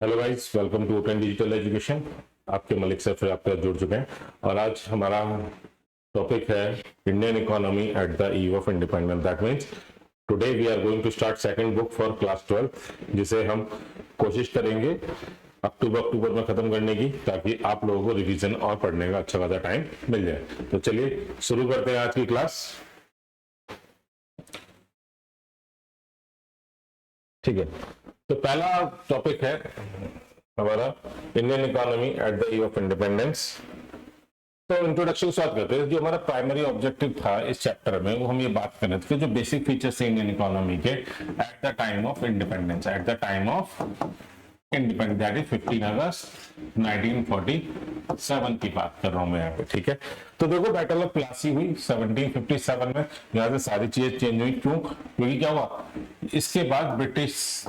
Hello guys, welcome to open digital education. आपके Malik sir फिर आपके साथ जुड़ चुके हैं और आज हमारा टॉपिक है Indian economy at the eve of independence. That means today we are going to start second book for class 12, जिसे हम कोशिश करेंगे अक्टूबर में खत्म करने की, ताकि आप लोगों को रिवीजन और पढ़ने का अच्छा खासा टाइम मिल जाए। तो चलिए शुरू करते हैं आज की क्लास। ठीक है, तो पहला टॉपिक है हमारा Indian economy at the eve of independence. तो इंट्रोडक्शन स्टार्ट करते हैं। जो हमारा प्राइमरी ऑब्जेक्टिव था इस चैप्टर में, वो हम ये बात कर रहे थे कि जो बेसिक फीचर्स है इंडियन इकोनॉमी के at the time of independence, at the time of independence, that is 15 अगस्त 1947 की बात कर रहा हूं मैं यहाँ पे। ठीक है, तो देखो बैटल ऑफ प्लासी हुई 1757 में। यहाँ से सारी चीजें चेंज हुई। क्यों? क्योंकि क्या हुआ, इसके बाद ब्रिटिश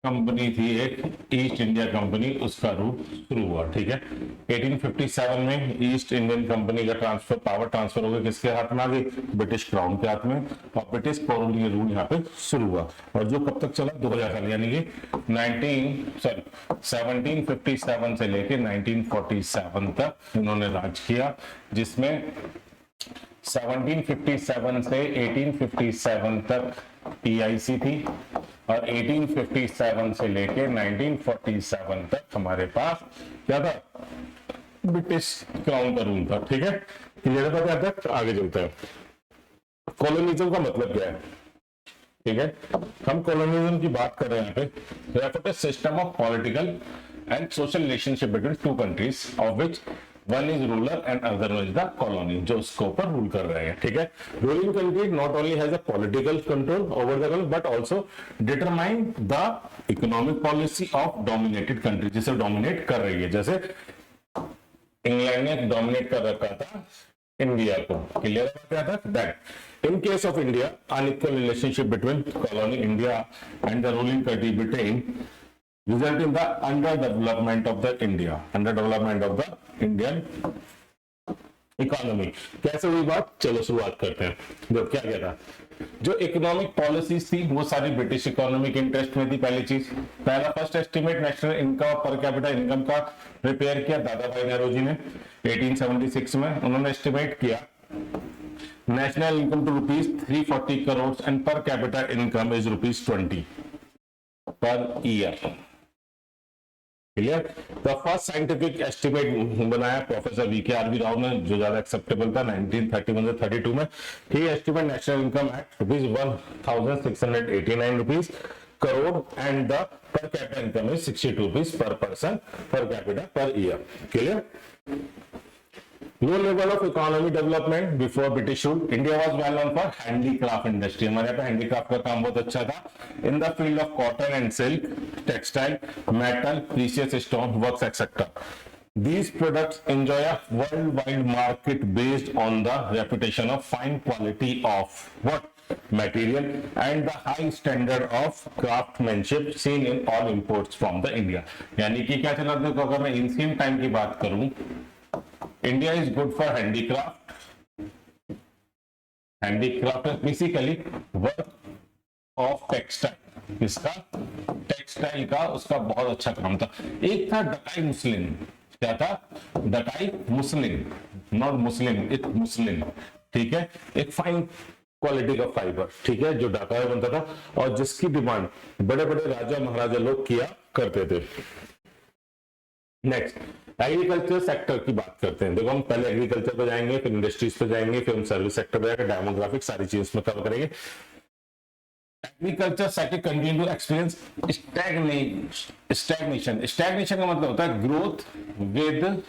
कंपनी थी एक, ईस्ट इंडिया कंपनी, उसका रूल शुरू हुआ। ठीक है, 1857 में ईस्ट इंडियन कंपनी का पावर ट्रांसफर हो गया। किसके हाथ में आ गई? ब्रिटिश क्राउन के हाथ में, और ब्रिटिश कॉलोनियल रूल यहाँ पे शुरू हुआ। और जो कब तक चला? 2000 साल, यानी कि 1757 से लेके 1947 तक इन्होंने राज किया, जिसमें 1757 से 1857 तक पीआईसी थी, और 1857 से लेके 1947 तक हमारे पास क्या था? ब्रिटिश क्राउन का रूल था। ठीक है, क्लियर है? बात तक आगे चलते हैं। कॉलोनिज्म का मतलब क्या है? ठीक है, हम कॉलोनिज्म की बात कर रहे हैं यहाँ पे। Refer to system of political and social relationship between two countries of which one is ruler and other is the colony, जो उसके ऊपर रूल कर रहे हैं। ठीक है, ruling country not only has a political control over the country but also determine the economic policy of dominated country, जिसे dominate कर रही है। जैसे इंग्लैंड ने डोमिनेट कर रखा था इंडिया को। क्लियर क्या था? That in case of India, unequal relationship between colony India and the ruling country Britain result in the underdevelopment of the Indian economy. कैसे हुई बात? चलो शुरुआत करते हैं। जो क्या कहता, जो इकोनॉमिक पॉलिसीज थी वो सारी ब्रिटिश इकोनॉमिक इंटरेस्ट में थी। पहली चीज, पहला फर्स्ट एस्टिमेट नेशनल इनकम पर कैपिटा इनकम का प्रिपेयर किया दादा भाई नेहरू जी ने 1876 में। उन्होंने एस्टिमेट किया national income to rupees 340 crores and per capita income is rupees 20 per year. Clear? The first scientific estimate बनाया प्रोफेसर वीके आरवी राव ने, जो ज्यादा एक्सेप्टेबल था 1931 से 32 में। He estimate national income at rupees 1689 rupees crore and the per capita income is 62 rupees per person per capita per year. Clear? Low level of economy development before British rule. India was well known for handicraft industry. हमारे यहाँ पे handicraft का काम बहुत अच्छा था. In the field of cotton and silk, textile, metal, precious stone, works, etc. These products enjoy a worldwide market based on the reputation of fine quality of what? Material and the high standard of craftsmanship seen in all imports from the India. यानी कि क्या चला? अगर मैं ancient time की बात करूं, India is good for handicraft. Handicraft is basically work of textile. इसका टेक्सटाइल का उसका बहुत अच्छा काम था। एक था डकाई मुस्लिन। क्या था? डकाई muslin, not Muslim, it muslin. ठीक है, एक फाइन क्वालिटी का फाइबर, ठीक है, जो ढाका में बनता था और जिसकी डिमांड बड़े बड़े राजा महाराजा लोग किया करते थे। नेक्स्ट, एग्रीकल्चर सेक्टर की बात करते हैं। देखो, हम पहले एग्रीकल्चर पे जाएंगे, फिर इंडस्ट्रीज पे जाएंगे, फिर हम सर्विस सेक्टर पे जाएंगे, डेमोग्राफिक, सारी चीज इसमें कवर करेंगे। Agriculture sector continue to experience stagnation. Stagnation का मतलब होता है ग्रोथ विद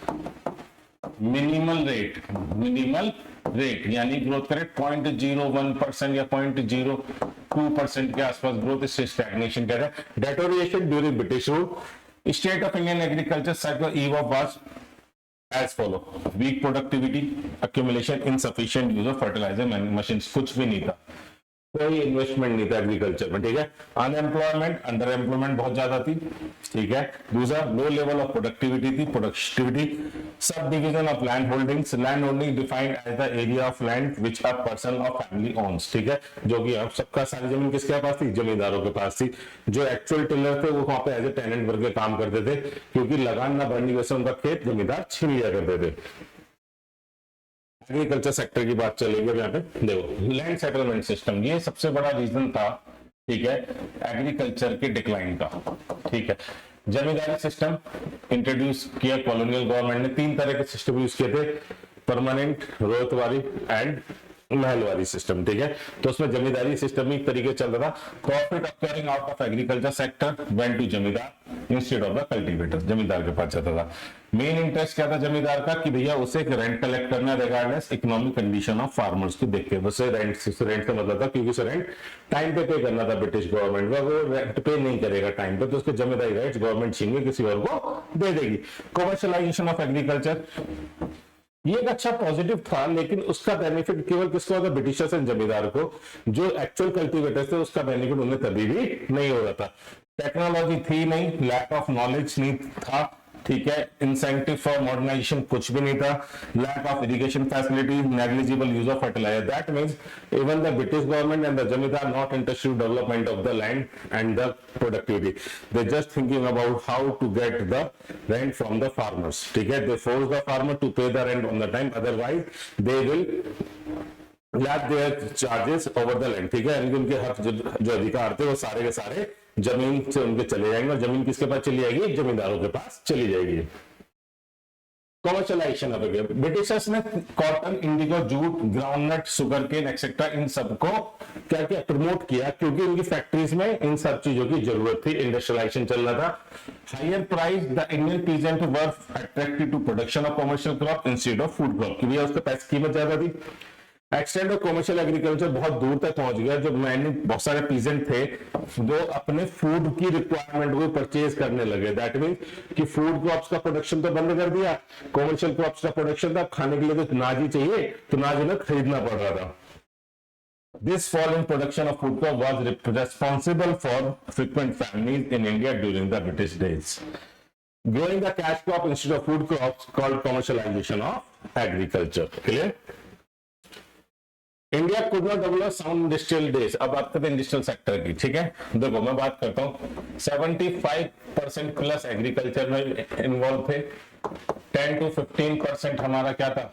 मिनिमल रेट, यानी ग्रोथ का रेट 0.01% या 0.02% के आसपास ग्रोथ, इससे स्टैग्नेशन कहते हैं। Deterioration during British rule. State of Indian agriculture cycle eve of was as follow: weak productivity, accumulation, insufficient use of fertilizer machines, कुछ भी नहीं था। कोई इन्वेस्टमेंट नहीं था एग्रीकल्चर में, ठीक है। अनएम्प्लॉयमेंट, अंडर एम्प्लॉयमेंट बहुत ज्यादा थी, ठीक है। दूसरा, लो लेवल ऑफ प्रोडक्टिविटी थी, productivity. Subdivision of land holdings, land holding defined as the area of land which a person और फैमिली ओन्स, ठीक है। जो कि अब सबका सारी जमीन किसके पास थी? जमींदारों के पास थी। जो एक्चुअल टिलर थे वो वहां पे एज ए टेनेंट वर्ग के काम करते थे, क्योंकि लगान ना बढ़ने की वजह से उनका खेत जमींदार छीन लिया करते थे। एग्रीकल्चर सेक्टर की बात चलेगी अब यहाँ पे। देखो, लैंड सेटलमेंट सिस्टम, ये सबसे बड़ा रीजन था, ठीक है, एग्रीकल्चर के डिक्लाइन का, ठीक है। जमींदारी सिस्टम इंट्रोड्यूस किया कॉलोनियल गवर्नमेंट ने। 3 तरह के सिस्टम यूज किए थे, परमानेंट, रोयतवारी एंड महलवारी सिस्टम, ठीक है। तो उसमें जमींदारी सिस्टम एक तरीके चल रहा था। Profit occurring out of agriculture sector went to zamindar instead of the cultivator, zamindar के पास जाता था। मेन इंटरेस्ट क्या था जमींदार का? कि भैया उसे एक रेंट कलेक्ट करना regardless economic condition of farmers को देख के। उसे रेंट का मतलब था क्योंकि उसे रेंट टाइम पे करना था ब्रिटिश गवर्नमेंट को। वो रेंट पे नहीं करेगा टाइम पे तो उसके जमींदारी राइट्स गवर्नमेंट छीन के किसी और को दे देगी। कमर्शियलाइजेशन ऑफ एग्रीकल्चर, ये एक अच्छा पॉजिटिव था, लेकिन उसका बेनिफिट केवल किसको होगा? ब्रिटिशर्स एंड जमींदार को। जो एक्चुअल कल्टीवेटर्स थे उसका बेनिफिट उन्हें तभी भी नहीं हो रहा था। टेक्नोलॉजी थी नहीं, लैक ऑफ नॉलेज नहीं था, ठीक है। इंसेंटिव फॉर मॉडर्नाइजेशन कुछ भी नहीं था। Lack of irrigation facility, negligible use of fertiliser. That means even the British government and the zamindar not interested in development of the land and the productivity. They just thinking about how to get the rent from the farmers, ठीक है। They force the farmer to pay the rent on the time, otherwise they will lack their charges over the land, ठीक है। यानी कि उनके हक जो अधिकार थे वो सारे के सारे जमीन से उनके चले जाएंगे और जमीन किसके पास चली जाएगी? जमींदारों के पास चली जाएगी। कमर्शियलाइजेशन ऑफ एग्रीकल्चर, ब्रिटिशर्स ने cotton, indigo, jute, groundnut, sugarcane etcetera इन सबको क्या किया? प्रमोट किया, क्योंकि उनकी फैक्ट्रीज में इन सब चीजों की जरूरत थी। इंडस्ट्रियलाइजेशन चल रहा था। Higher price, the Indian peasant were attracted to production of commercial crop instead of food crop, क्योंकि उसका पैसे कीमत ज्यादा थी। एक्सटेंड ऑफ कमर्शियल एग्रीकल्चर बहुत दूर तक पहुंच गया। जो मैंने बहुत सारे पीजेंट थे जो अपने फूड की रिक्वायरमेंट को परचेज करने लगे। दैट मीन कि फूड क्रॉप्स का प्रोडक्शन तो बंद कर दिया, कमर्शियल क्रॉप्स का प्रोडक्शन था, खाने के लिए तो अनाज ही चाहिए, तो अनाज उन्हें खरीदना पड़ रहा था। This fall in production of food crop was responsible for frequent famines in India during the British days. Growing the cash crop instead of food crops called commercialization of agriculture. Clear? India could not develop sound industrial days. अब बात करते हैं industrial sector की, ठीक है। देखो मैं बात करता हूँ 75% प्लस एग्रीकल्चर में इन्वॉल्व थे। 10 to 15% हमारा क्या था?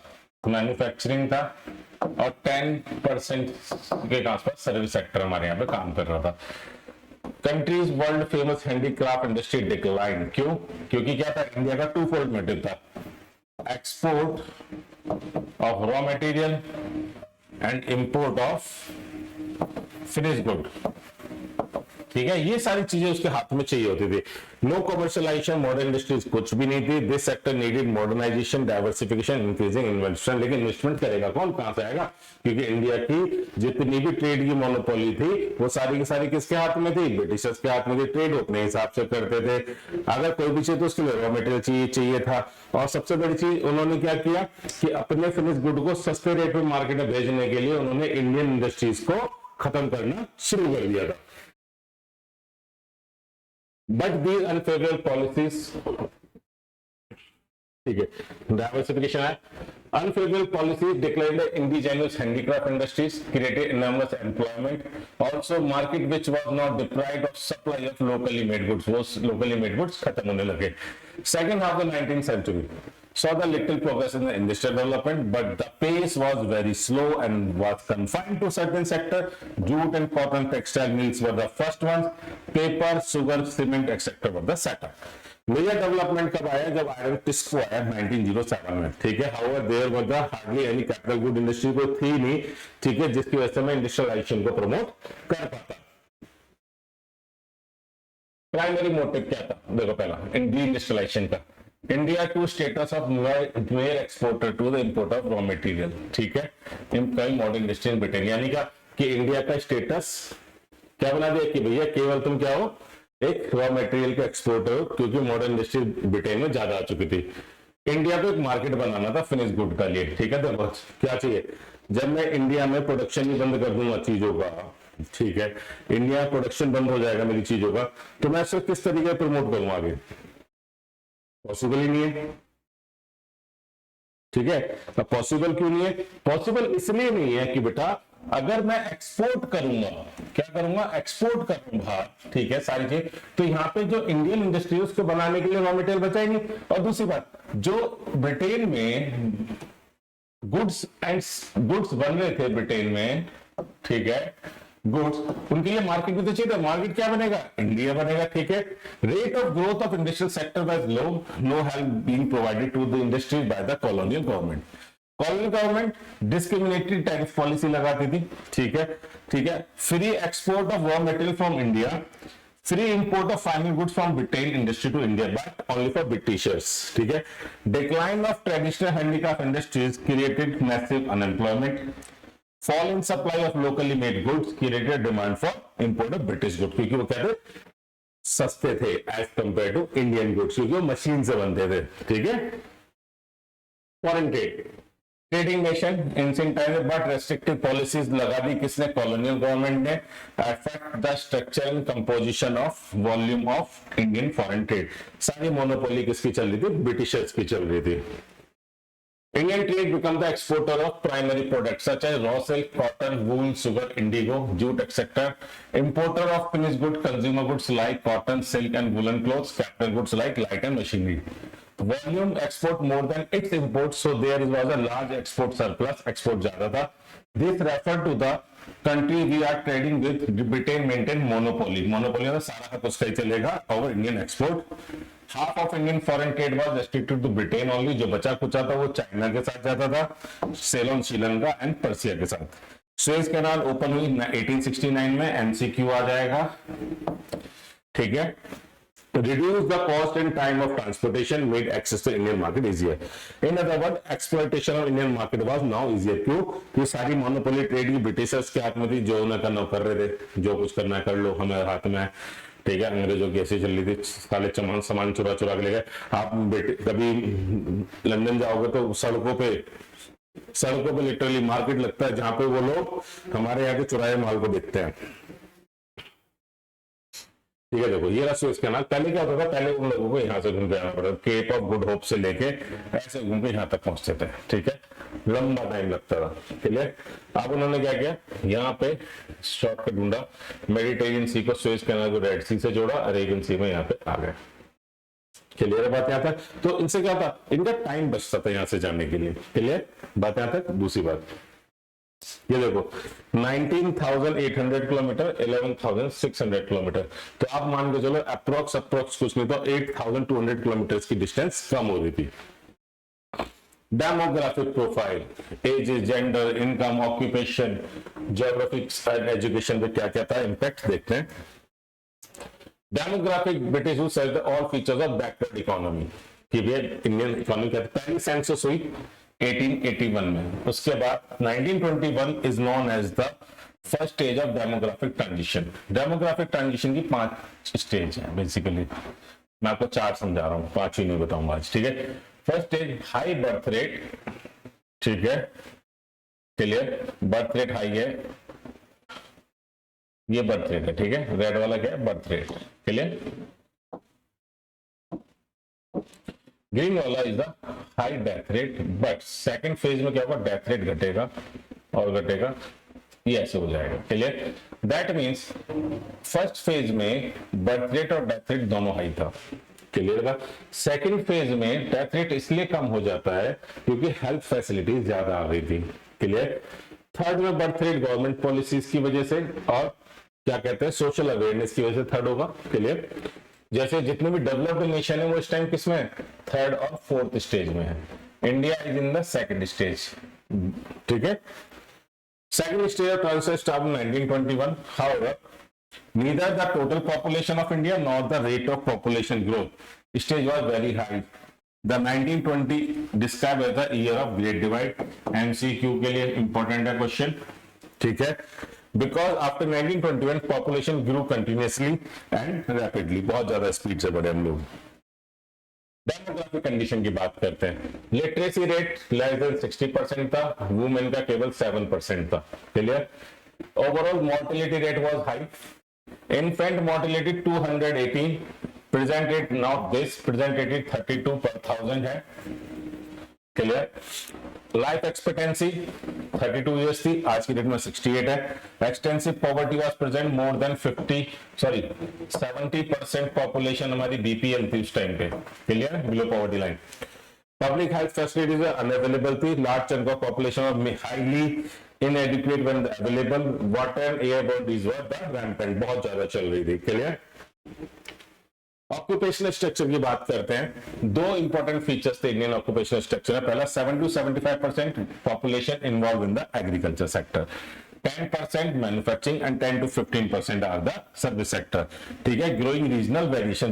मैन्युफैक्चरिंग था, और 10% के आसपास सर्विस सेक्टर हमारे यहाँ पे काम कर रहा था। Countries world famous handicraft industry decline, क्यों? क्योंकि क्या था? इंडिया का 2-fold मोटिव था, export of raw material and import of finish good, ठीक है। ये सारी चीजें उसके हाथ में चाहिए होती थी। नो कमर्शियलाइजेशन, मॉडर्न इंडस्ट्रीज कुछ भी नहीं थी। This sector needed modernisation, diversification, increasing investment. लेकिन इन्वेस्टमेंट करेगा कौन? कहां से आएगा? क्योंकि इंडिया की जितनी भी ट्रेड की मोनोपोली थी वो सारी की सारी किसके हाथ में थी? ब्रिटिशर्स के हाथ में थी। ट्रेड अपने हिसाब से करते थे। अगर कोई भी चीज तो उसके लिए रॉ मटेरियल चाहिए था। और सबसे बड़ी चीज उन्होंने क्या किया कि अपने फिनिश गुड को सस्ते रेट में मार्केट में भेजने के लिए उन्होंने इंडियन इंडस्ट्रीज को खत्म करना शुरू कर दिया था। But these unfavorable policies, ठीक है, डाइवर्सिफिकेशन है। Unfavorable policies declined the indigenous handicraft industries, created enormous employment. Also, market which was not deprived of supply of locally made goods, वो locally made goods खत्म होने लगे। Second half of the 19th century saw the little progress in the industrial development, but the pace was very slow and was confined to certain sector. Jute and cotton textile mills were the first ones. Paper, sugar, cement, etc. were the second. Major development कब आया? जब iron TISCO आया 1907 में, ठीक है। However there was the hardly any capital good industry को थी नहीं, ठीक है, जिसकी वजह से मैं इंडस्ट्रियलाइजेशन को प्रमोट कर पाता। प्राइमरी मोटिव क्या था? देखो पहला इंडस्ट्रियलाइजेशन का, India to status of mere exporter to the import of raw material, ठीक है। कई मॉडर्न इंडस्ट्री इन ब्रिटेन, यानी क्या कि इंडिया का स्टेटस क्या बना दिया कि भैया केवल तुम क्या हो? एक रॉ मटेरियल के एक्सपोर्टर हो, क्योंकि मॉडर्न इंडस्ट्री ब्रिटेन में ज्यादा आ चुकी थी। इंडिया को एक मार्केट बनाना था फिनिश गुड का लिए, ठीक है। तो क्या चाहिए? जब मैं इंडिया में प्रोडक्शन ही बंद कर दूंगा चीजों का, ठीक है, इंडिया प्रोडक्शन बंद हो जाएगा मेरी चीजों का, तो मैं इसको किस तरीके से प्रमोट करूंगा आगे? पॉसिबल ही नहीं है। ठीक है, अब पॉसिबल क्यों नहीं है? पॉसिबल इसलिए नहीं है कि बेटा अगर मैं एक्सपोर्ट करूंगा, क्या करूंगा? एक्सपोर्ट करूंगा, ठीक है, सारी चीज, तो यहाँ पे जो इंडियन इंडस्ट्री उसको बनाने के लिए रॉ मटेरियल बचा ही नहीं। और दूसरी बात, जो ब्रिटेन में गुड्स बन रहे थे ब्रिटेन में, ठीक है, गुड्स, उनके लिए मार्केट भी तो चाहिए था। मार्केट क्या बनेगा? इंडिया बनेगा। ठीक है, rate of growth of industrial sector was low, no help being provided to the industry by the colonial government. Colonial government discriminatory tariff policy लगाती थी। ठीक है, ठीक है, free export of raw material from India, free import of final goods from Britain industry to India but only for Britishers. ठीक है, decline of traditional handicraft industries created massive unemployment, fall in supply of locally made goods created demand for import of British goods, क्योंकि वो कहते सस्ते थे as compare to Indian goods, क्योंकि वो machine से बनते थे। ठीक है, foreign trade, trading nation incentive but restrictive policies लगा दी किसने? कॉलोनियल गवर्नमेंट ने। Affect the structure and composition of volume of Indian foreign trade. सारी मोनोपोली किसकी चल रही थी? ब्रिटिशर्स की चल रही थी। Indian trade become the exporter of primary products such as raw silk, cotton, wool, sugar, indigo, jute, etc. Importer of finished goods, consumer goods like cotton, silk and woolen clothes, capital goods like light and machinery. Volume export more than its import, so there was a large export surplus. Export ज्यादा था. This referred to the country we are trading with. Britain maintained monopoly. Monopoly मतलब सारा का उसका ही चलेगा over Indian export. Half of Indian foreign trade was restricted to Britain only. जो बचा कुचा था वो चाइना के साथ जाता था, सेलोन, श्रीलंका एंड पर्सिया के साथ। सुएज कैनाल ओपन हुई 1869 में, एमसीक्यू आ जाएगा। ठीक है, reduce the cost and time of transportation made access to Indian market easier. In other words, exploitation of Indian market was now easier. क्यों? ये सारी मोनोपोली ट्रेड की ब्रिटिशर्स के हाथ में थी, जो न करना कर रहे थे, जो कुछ करना कर लो, हमारे हाथ में। ठीक है, अंग्रेजों की ऐसी चल रही थी, साले सामान चुरा चुरा के ले गए। आप कभी लंदन जाओगे तो सड़कों पे लिटरली मार्केट लगता है, जहां पे वो लोग हमारे यहाँ के चुराए माल को बेचते हैं। ठीक है, देखो ये रहा सुएज कैनाल। पहले क्या होता था? पहले उन लोगों को यहाँ से घूम के आना पड़ता था, केप ऑफ गुड होप से लेके ऐसे घूम के यहाँ तक पहुंचते थे। ठीक है, लंबा टाइम लगता था। क्लियर? अब उन्होंने क्या किया? यहाँ पे शॉर्टकट ढूंढा, मेडिटेरियन सी को सुएज कैनाल को रेड सी से जोड़ा, अरेबियन सी में यहाँ पे आ गए। क्लियर है बात यहाँ तक? तो इनसे क्या था? इनका टाइम बचता था यहाँ से जाने के लिए। क्लियर बात यहाँ तक? दूसरी बात ये देखो, 19,800 किलोमीटर, 11,600 किलोमीटर, तो आप मान के चलो अप्रोक्स कुछ नहीं तो 8,200 किलोमीटर की डिस्टेंस कम हो रही थी। Demographic profile, age, gender, income, occupation, geographics and education पे क्या क्या था इम्पैक्ट देखते हैं। Demographic, British says all features of backward economy, कि भैया इंडियन इकोनॉमी क्या, पहली सेंसस हुई 1881 में। उसके बाद 1921 is known as the first stage of demographic transition. Demographic transition की 5 स्टेज है बेसिकली, मैं आपको 4 समझा रहा हूँ, 5 ही नहीं बताऊंगा आज। ठीक है, first stage high birth rate. ठीक है, क्लियर? बर्थ रेट हाई है, ये बर्थ रेट है। ठीक है, रेड वाला क्या है? Birth rate. क्लियर? ग्रीन वाला is the high death rate, but second phase में क्या होगा? डेथ रेट घटेगा और घटेगा, ये ऐसे हो जाएगा। Clear? That means first phase में बर्थ रेट और डेथ रेट दोनों हाई था। क्लियर था? सेकंड फेज में डेथ रेट इसलिए कम हो जाता है क्योंकि हेल्थ फैसिलिटीज ज्यादा आ गई थी। क्लियर? थर्ड में बर्थ रेट गवर्नमेंट पॉलिसीज की वजह से और क्या कहते हैं सोशल अवेयरनेस की वजह से थर्ड होगा। क्लियर? जैसे जितने भी डेवलप्ड नेशन है वो इस टाइम किसमें? थर्ड और फोर्थ स्टेज में है। India is in the second stage. ठीक है, second stage of transition start in 1921। However neither the total population of India nor the rate of population growth stage was very high. The 1920 described as the year of great divide. MCQ के लिए important है question. ठीक है, because after 1921 population grew continuously and rapidly, बहुत ज्यादा speed से बढ़े हम लोग। डेमोग्राफिक कंडीशन की बात करते हैं। लिटरेसी रेट लेस देन 60% था, वुमेन का केवल 7% था। Clear? Overall mortality rate was high. Infant mortality 218, presented now this presented 32 per 1000 है. Clear? Life expectancy 32 years थी, आज की डेट में 68 है. Extensive poverty was present, more than 70% population हमारी BPL थी उस टाइम पे. Clear? Below poverty line. Public health facilities are unavailable थी. Large chunk of population was highly inadequate when available. Water and airborne disease were the rampant, बहुत ज्यादा चल रही थी. Clear? ऑक्यूपेशनल स्ट्रक्चर की बात करते हैं. दो इंपॉर्टेंट फीचर्स थे इंडियन ऑक्यूपेशनल स्ट्रक्चर में. पहला 7 to 75% population involve in the agriculture sector, 10% manufacturing and 10 to 15% are the service sector. ठीक है. ग्रोइंग रीजनल वेरिएशन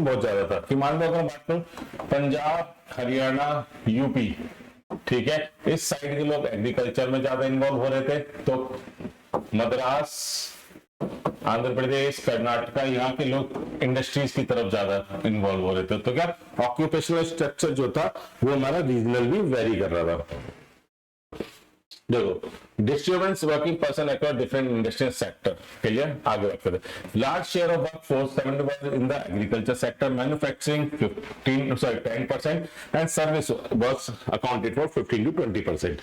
बहुत ज्यादा था. कि मान लो अगर बात करूं पंजाब, हरियाणा, यूपी, ठीक है, इस साइड के लोग एग्रीकल्चर में ज्यादा इन्वॉल्व हो रहे थे. तो मद्रास, आंध्र प्रदेश, कर्नाटका, यहाँ के लोग इंडस्ट्रीज की तरफ ज्यादा इन्वॉल्व हो रहे थे. तो क्या ऑक्यूपेशनल स्ट्रक्चर जो था वो हमारा रीजनल भी वेरी कर रहा था. देखो, distribution working person across different industrial sector. Clear? आगे बात करते हैं. Large share of work force 70% in the agriculture sector, manufacturing 10% and service works accounted for 15 to 20%.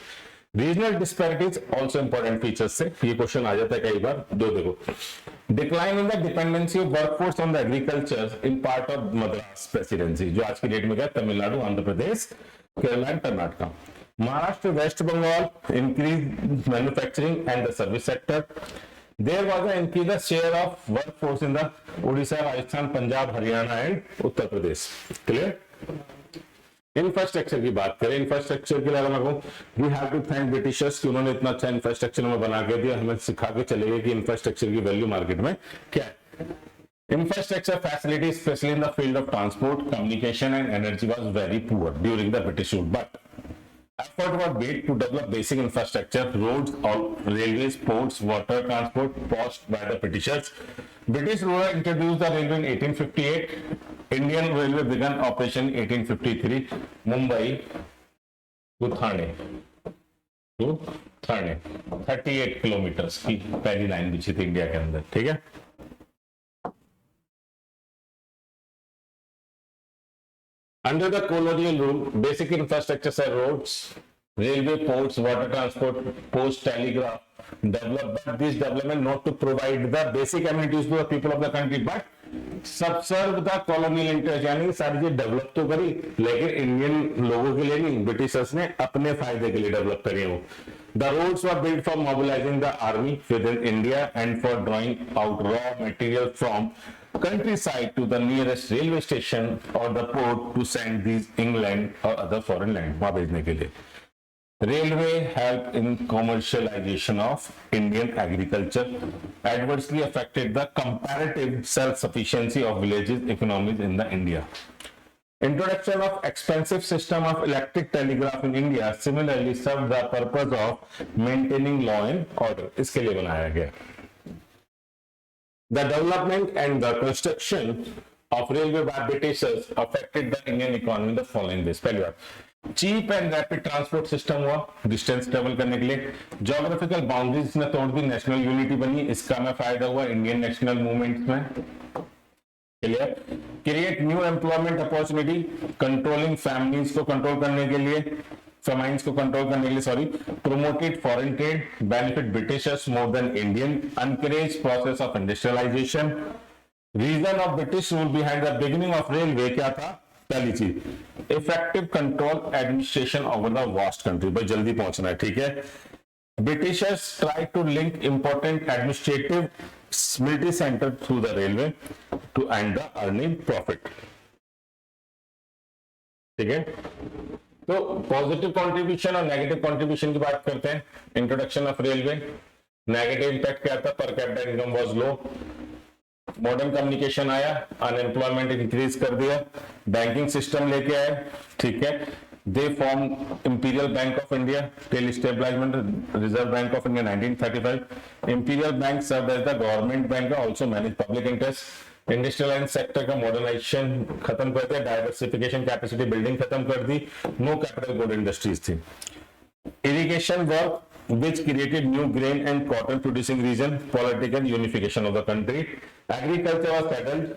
Regional disparities also important features से ये क्वेश्चन आ जाता है कई बार. दो देखो, decline in the dependency of workforce on the agriculture in part of Madras presidency, जो आज की डेट में क्या, Tamil Nadu, Andhra Pradesh, Kerala and Karnataka. Maharashtra, West Bengal, increase manufacturing and the service sector. There was a increase the share of workforce in the Odisha, Rajasthan, Punjab, Haryana and Uttar Pradesh. Clear? Infrastructure की बात करें, infrastructure के लिए we have to thank Britishers कि उन्होंने इतना अच्छा इंफ्रास्ट्रक्चर हमें बना के दिया, हमें सिखा के चले गए कि इंफ्रास्ट्रक्चर की वैल्यू मार्केट में क्या है. Infrastructure facility specially in the field of transport, communication and energy was very poor during the British rule, but effort was made to develop basic infrastructure, roads, railways, ports, water transport paused by the Britishers. British ruler introduced the railway in 1858. Indian Railway began operation in 1853. Mumbai to Thane 38 kilometre की पहली line बिछी थी India के अंदर. ठीक है. Under the colonial rule, basic infrastructures are roads, railway, ports, water transport, post, telegraph developed. But this development not to provide the basic amenities to the people of the country, but subserve the colonial interest. यानी सारी चीज develop तो करी, लेकिन Indian लोगों के लिए नहीं, ब्रिटिशर्स ने अपने फायदे के लिए डेवलप करी वो. The roads were built for mobilizing the army within India and for drawing out raw material from countryside to the nearest railway station or the port to send these England or other foreign land वहां भेजने के लिए. Railway helped in commercialization of Indian agriculture, adversely affected the comparative self-sufficiency of villages economies in the India. Introduction of expensive system of electric telegraph in India similarly served the purpose of maintaining law and order. इसके लिए बनाया गया. The development and the construction of railway by Britishers affected the Indian economy in the following ways. पहली बात, cheap and rapid transport system हुआ distance travel करने के लिए. ज्योग्राफिकल बाउंड्रीज ने तोड़ दी, नेशनल यूनिटी बनी, इसका हमें फायदा हुआ इंडियन नेशनल मूवमेंट में. Clear? Create new employment opportunity, controlling families को कंट्रोल करने के लिए, फेमाइंस को कंट्रोल करने के लिए, sorry. Promoted foreign trade, benefit Britishers more than Indian, encourage process of industrialisation. Reason of British rule behind the beginning of railway क्या था? पहली चीज, effective control administration over the vast country. भाई जल्दी पहुंचना है. ठीक है. Britishers try to link important administrative military center through the railway to earn the earning profit. ठीक है. तो पॉजिटिव कंट्रीब्यूशन और नेगेटिव कंट्रीब्यूशन की बात करते हैं. Introduction of railway, negative impact क्या था? पर capita income was low. Modern communication आया, अनएम्प्लॉयमेंट इंक्रीज कर दिया, बैंकिंग सिस्टम लेके आए. ठीक है. They formed Imperial Bank of India till establishment Reserve Bank of India 1935. Imperial Bank served as the government bank, also managed public interest. Industrial sector का modernisation खत्म कर दिया, डाइवर्सिफिकेशन, कैपेसिटी बिल्डिंग खत्म कर दी, नो कैपिटल गुड इंडस्ट्रीज थी. Irrigation work which created new grain and cotton producing region, political unification of the country, agriculture was settled,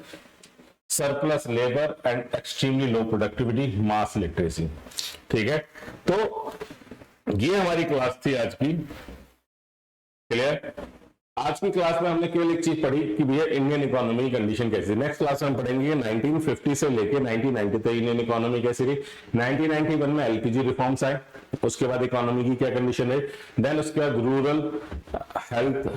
surplus labor and extremely low productivity, mass literacy। ठीक है, तो ये हमारी class थी आज की। Clear? आज की क्लास में हमने केवल एक चीज पढ़ी कि भैया इंडियन इकोनॉमी की कंडीशन कैसी है। नेक्स्ट क्लास में हम पढ़ेंगे 1950 से लेके 1990 तक इंडियन इकोनॉमी कैसी रही। 1991 में एलपीजी रिफॉर्म्स आए, उसके बाद इकोनॉमी की क्या कंडीशन है, देन उसके बाद rural, health,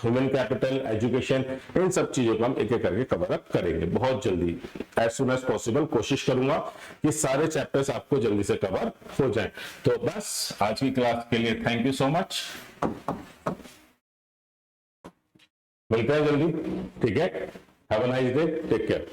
human capital, education, इन सब चीजों को हम एक एक करके कवर अप करेंगे बहुत जल्दी, एज सुन एज पॉसिबल। कोशिश करूंगा कि सारे चैप्टर्स आपको जल्दी से कवर हो जाए। तो बस आज की क्लास के लिए थैंक यू सो मच, मिलते हैं जल्दी। ठीक है, have a nice day, take care.